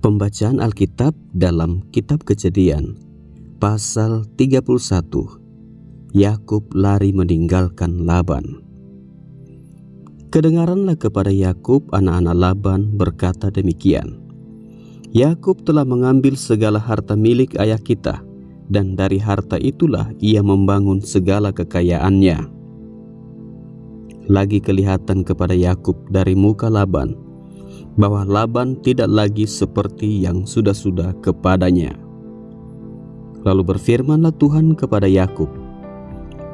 Pembacaan Alkitab dalam Kitab Kejadian, pasal 31. Yakub lari meninggalkan Laban. Kedengaranlah kepada Yakub anak-anak Laban berkata demikian, Yakub telah mengambil segala harta milik ayah kita, dan dari harta itulah ia membangun segala kekayaannya. Lagi kelihatan kepada Yakub dari muka Laban bahwa Laban tidak lagi seperti yang sudah-sudah kepadanya. Lalu berfirmanlah Tuhan kepada Yakub,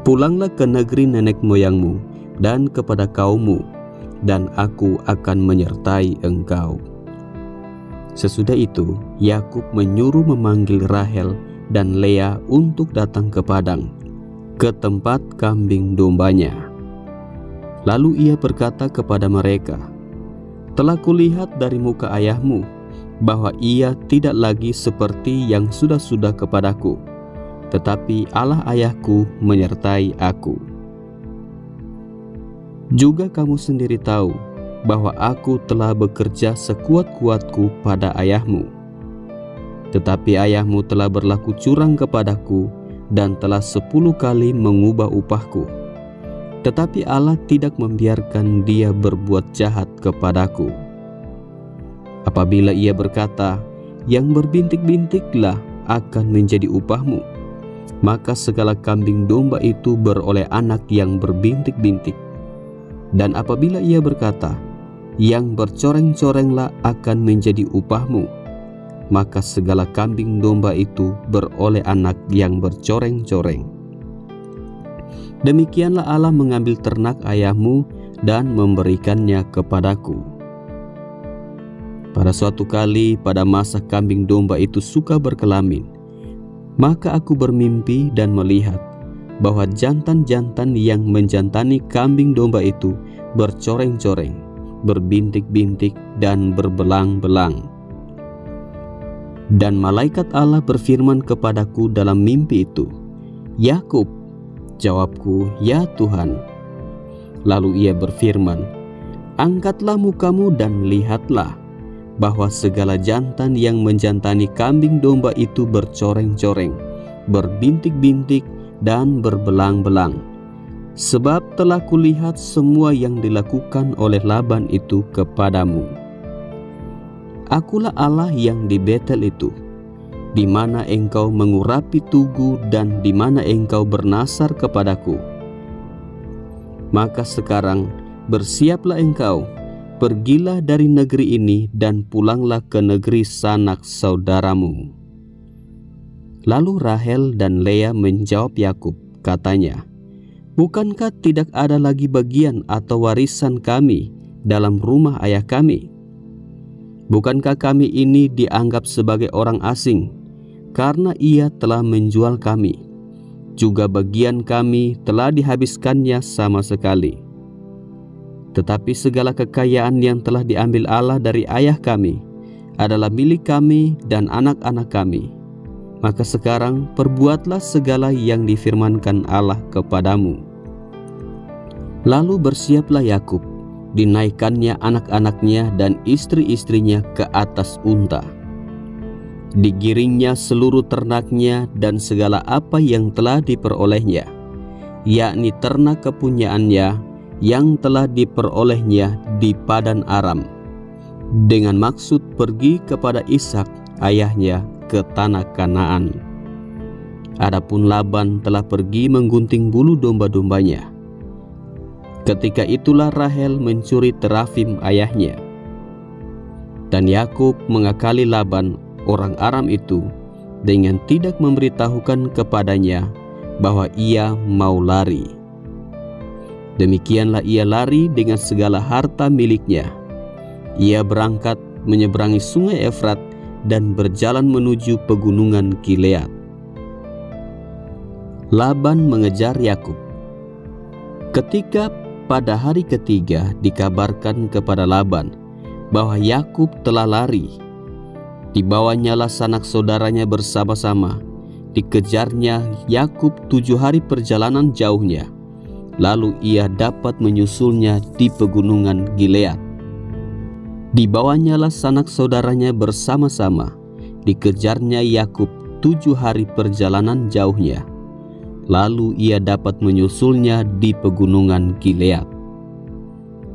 pulanglah ke negeri nenek moyangmu dan kepada kaummu, dan aku akan menyertai engkau. Sesudah itu, Yakub menyuruh memanggil Rahel dan Lea untuk datang ke padang, ke tempat kambing dombanya. Lalu ia berkata kepada mereka, telah kulihat dari muka ayahmu bahwa ia tidak lagi seperti yang sudah-sudah kepadaku, tetapi Allah ayahku menyertai aku. Juga kamu sendiri tahu bahwa aku telah bekerja sekuat-kuatku pada ayahmu. Tetapi ayahmu telah berlaku curang kepadaku dan telah 10 kali mengubah upahku. Tetapi Allah tidak membiarkan dia berbuat jahat kepadaku. Apabila ia berkata, yang berbintik-bintiklah akan menjadi upahmu, maka segala kambing domba itu beroleh anak yang berbintik-bintik. Dan apabila ia berkata, yang bercoreng-corenglah akan menjadi upahmu, maka segala kambing domba itu beroleh anak yang bercoreng-coreng. Demikianlah Allah mengambil ternak ayahmu dan memberikannya kepadaku. Pada suatu kali pada masa kambing domba itu suka berkelamin, maka aku bermimpi dan melihat bahwa jantan-jantan yang menjantani kambing domba itu bercoreng-coreng, berbintik-bintik dan berbelang-belang. Dan malaikat Allah berfirman kepadaku dalam mimpi itu, Yakub. Jawabku, ya Tuhan. Lalu ia berfirman, angkatlah mukamu dan lihatlah bahwa segala jantan yang menjantani kambing domba itu bercoreng-coreng, berbintik-bintik dan berbelang-belang. Sebab telah kulihat semua yang dilakukan oleh Laban itu kepadamu. Akulah Allah yang di Betel itu, di mana engkau mengurapi tugu dan di mana engkau bernasar kepadaku. Maka sekarang bersiaplah engkau, pergilah dari negeri ini dan pulanglah ke negeri sanak saudaramu. Lalu Rahel dan Lea menjawab Yakub, katanya, bukankah tidak ada lagi bagian atau warisan kami dalam rumah ayah kami? Bukankah kami ini dianggap sebagai orang asing, karena ia telah menjual kami? Juga bagian kami telah dihabiskannya sama sekali. Tetapi segala kekayaan yang telah diambil Allah dari ayah kami adalah milik kami dan anak-anak kami. Maka sekarang perbuatlah segala yang difirmankan Allah kepadamu. Lalu bersiaplah Yakub, dinaikkannya anak-anaknya dan istri-istrinya ke atas unta. Digiringnya seluruh ternaknya dan segala apa yang telah diperolehnya, yakni ternak kepunyaannya yang telah diperolehnya di Padan Aram, dengan maksud pergi kepada Ishak ayahnya ke tanah Kanaan. Adapun Laban telah pergi menggunting bulu domba-dombanya. Ketika itulah Rahel mencuri terafim ayahnya. Dan Yakub mengakali Laban orang Aram itu dengan tidak memberitahukan kepadanya bahwa ia mau lari. Demikianlah ia lari dengan segala harta miliknya. Ia berangkat menyeberangi sungai Efrat dan berjalan menuju pegunungan Gilead. Laban mengejar Yakub. Ketika pada hari ketiga dikabarkan kepada Laban bahwa Yakub telah lari, dibawanyalah sanak saudaranya bersama-sama. Dikejarnya Yakub 7 hari perjalanan jauhnya. Lalu ia dapat menyusulnya di pegunungan Gilead. Dibawanyalah sanak saudaranya bersama-sama, dikejarnya Yakub 7 hari perjalanan jauhnya. Lalu ia dapat menyusulnya di pegunungan Gilead.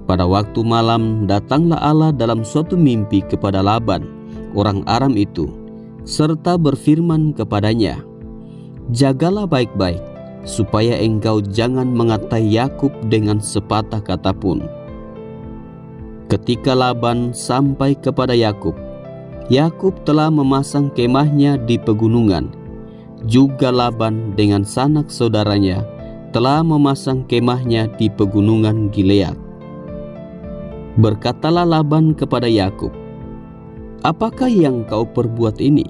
Pada waktu malam datanglah Allah dalam suatu mimpi kepada Laban, orang Aram itu, serta berfirman kepadanya, "Jagalah baik-baik, supaya engkau jangan mengatai Yakub dengan sepatah kata pun." Ketika Laban sampai kepada Yakub, Yakub telah memasang kemahnya di pegunungan. Juga Laban dengan sanak saudaranya telah memasang kemahnya di pegunungan Gilead. Berkatalah Laban kepada Yakub, "Apakah yang kau perbuat ini?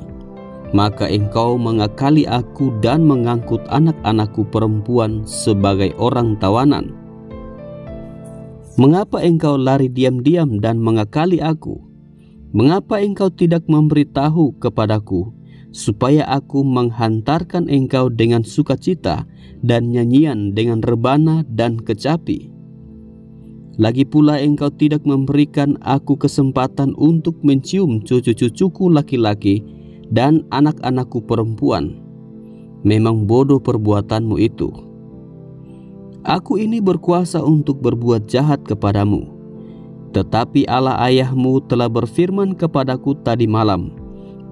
Maka engkau mengakali aku dan mengangkut anak-anakku perempuan sebagai orang tawanan. Mengapa engkau lari diam-diam dan mengakali aku? Mengapa engkau tidak memberitahu kepadaku, supaya aku menghantarkan engkau dengan sukacita dan nyanyian dengan rebana dan kecapi? Lagi pula engkau tidak memberikan aku kesempatan untuk mencium cucu-cucuku laki-laki dan anak-anakku perempuan. Memang bodoh perbuatanmu itu. Aku ini berkuasa untuk berbuat jahat kepadamu. Tetapi Allah ayahmu telah berfirman kepadaku tadi malam,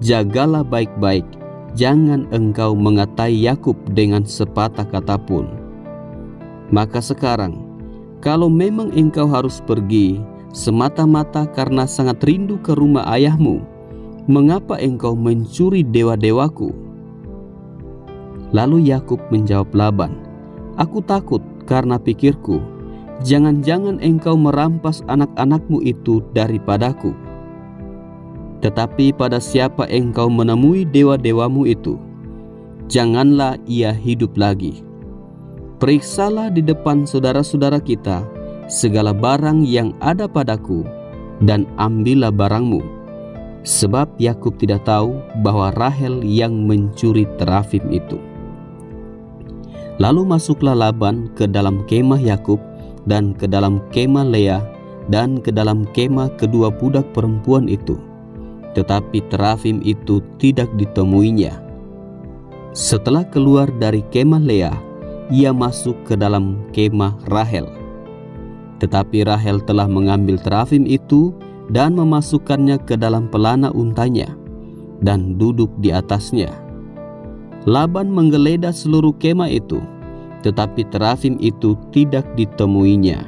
jagalah baik-baik, jangan engkau mengatai Yakub dengan sepatah kata pun. Maka sekarang, kalau memang engkau harus pergi semata-mata karena sangat rindu ke rumah ayahmu, mengapa engkau mencuri dewa-dewaku?" Lalu Yakub menjawab Laban, "Aku takut karena pikirku, jangan-jangan engkau merampas anak-anakmu itu daripadaku. Tetapi pada siapa engkau menemui dewa-dewamu itu, janganlah ia hidup lagi. Periksalah di depan saudara-saudara kita segala barang yang ada padaku, dan ambillah barangmu." Sebab Yakub tidak tahu bahwa Rahel yang mencuri terafim itu. Lalu masuklah Laban ke dalam kemah Yakub dan ke dalam kemah Lea dan ke dalam kemah kedua budak perempuan itu. Tetapi terafim itu tidak ditemuinya. Setelah keluar dari kemah Lea, ia masuk ke dalam kemah Rahel. Tetapi Rahel telah mengambil terafim itu dan memasukkannya ke dalam pelana untanya dan duduk di atasnya. Laban menggeledah seluruh kemah itu, tetapi terafim itu tidak ditemuinya.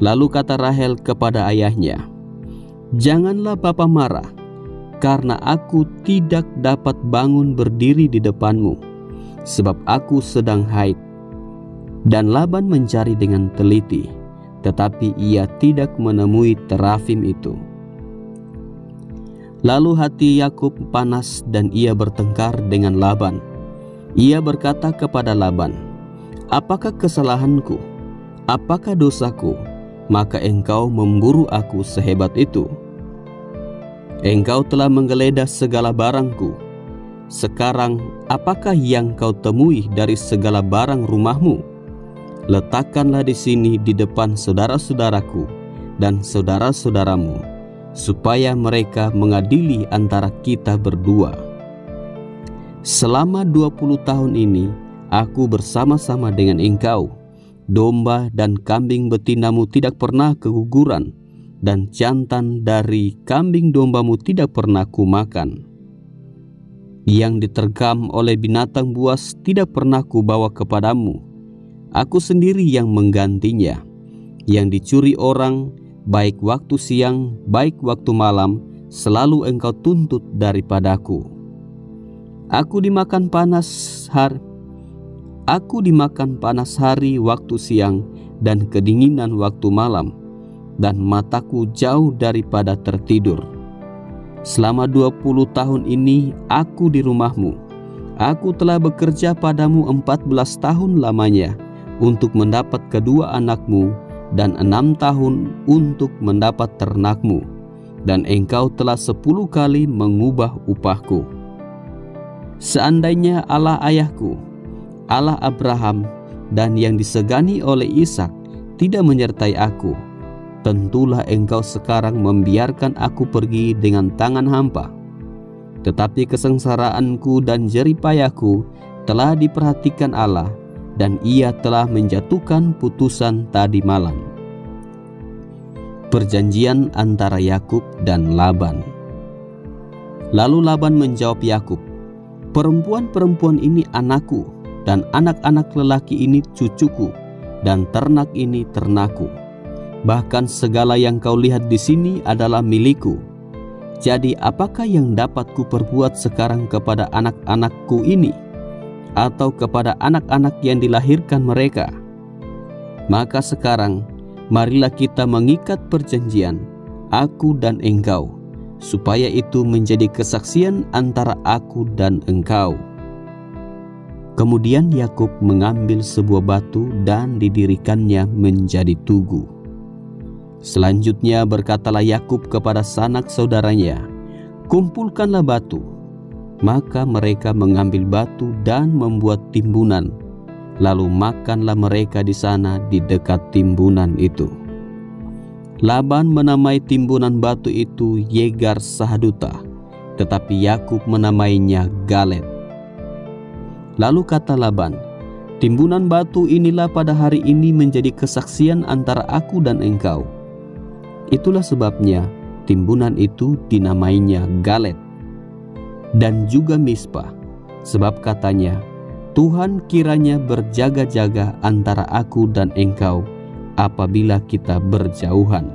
Lalu kata Rahel kepada ayahnya, "Janganlah Bapa marah, karena aku tidak dapat bangun berdiri di depanmu, sebab aku sedang haid." Dan Laban mencari dengan teliti, tetapi ia tidak menemui terafim itu. Lalu hati Yakub panas dan ia bertengkar dengan Laban. Ia berkata kepada Laban, "Apakah kesalahanku? Apakah dosaku? Maka engkau memburu aku sehebat itu. Engkau telah menggeledah segala barangku. Sekarang apakah yang kau temui dari segala barang rumahmu? Letakkanlah di sini di depan saudara-saudaraku dan saudara-saudaramu, supaya mereka mengadili antara kita berdua. Selama 20 tahun ini aku bersama-sama dengan engkau. Domba dan kambing betinamu tidak pernah keguguran, dan jantan dari kambing dombamu tidak pernah kumakan. Yang diterkam oleh binatang buas tidak pernah kubawa kepadamu. Aku sendiri yang menggantinya. Yang dicuri orang, baik waktu siang, baik waktu malam, selalu engkau tuntut daripadaku. Aku dimakan panas hari waktu siang dan kedinginan waktu malam, dan mataku jauh daripada tertidur. Selama 20 tahun ini aku di rumahmu. Aku telah bekerja padamu 14 tahun lamanya untuk mendapat kedua anakmu, dan 6 tahun untuk mendapat ternakmu, dan engkau telah 10 kali mengubah upahku. Seandainya Allah ayahku, Allah Abraham, dan yang disegani oleh Ishak tidak menyertai aku, tentulah engkau sekarang membiarkan aku pergi dengan tangan hampa. Tetapi kesengsaraanku dan jeripayahku telah diperhatikan Allah, dan Ia telah menjatuhkan putusan tadi malam. Perjanjian antara Yakub dan Laban. Lalu Laban menjawab Yakub, "Perempuan-perempuan ini anakku, dan anak-anak lelaki ini cucuku, dan ternak ini ternakku. Bahkan segala yang kau lihat di sini adalah milikku. Jadi apakah yang dapat kuperbuat sekarang kepada anak-anakku ini, atau kepada anak-anak yang dilahirkan mereka? Maka sekarang marilah kita mengikat perjanjian, aku dan engkau, supaya itu menjadi kesaksian antara aku dan engkau." Kemudian Yakub mengambil sebuah batu dan didirikannya menjadi tugu. Selanjutnya berkatalah Yakub kepada sanak saudaranya, "Kumpulkanlah batu." Maka mereka mengambil batu dan membuat timbunan. Lalu makanlah mereka di sana di dekat timbunan itu. Laban menamai timbunan batu itu Yegar Sahaduta, tetapi Yakub menamainya Galet. Lalu kata Laban, "Timbunan batu inilah pada hari ini menjadi kesaksian antara aku dan engkau." Itulah sebabnya timbunan itu dinamainya Galet. Dan juga Mispa, sebab katanya, "Tuhan kiranya berjaga-jaga antara aku dan engkau apabila kita berjauhan.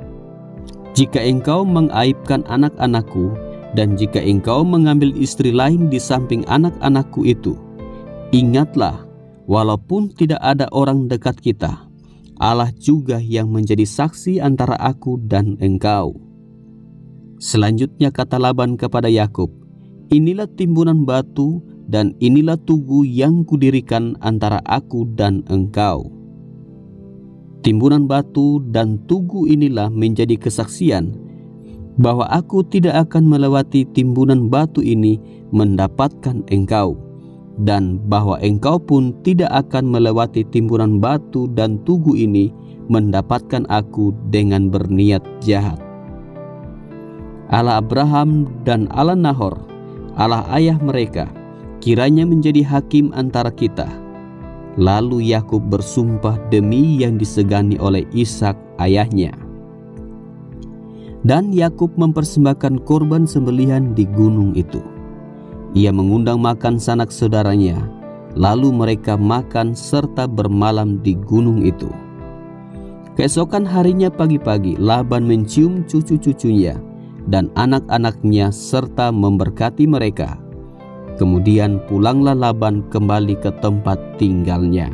Jika engkau mengaibkan anak-anakku, dan jika engkau mengambil istri lain di samping anak-anakku itu, ingatlah, walaupun tidak ada orang dekat kita, Allah juga yang menjadi saksi antara aku dan engkau." Selanjutnya kata Laban kepada Yakub, "Inilah timbunan batu dan inilah tugu yang kudirikan antara aku dan engkau." Timbunan batu dan tugu inilah menjadi kesaksian bahwa aku tidak akan melewati timbunan batu ini mendapatkan engkau, dan bahwa engkau pun tidak akan melewati timbunan batu dan tugu ini mendapatkan aku dengan berniat jahat. Allah Abraham dan Allah Nahor, Allah ayah mereka, kiranya menjadi hakim antara kita. Lalu Yakub bersumpah demi yang disegani oleh Ishak ayahnya. Dan Yakub mempersembahkan korban sembelihan di gunung itu. Ia mengundang makan sanak saudaranya, lalu mereka makan serta bermalam di gunung itu. Keesokan harinya pagi-pagi Laban mencium cucu-cucunya dan anak-anaknya serta memberkati mereka. Kemudian pulanglah Laban kembali ke tempat tinggalnya.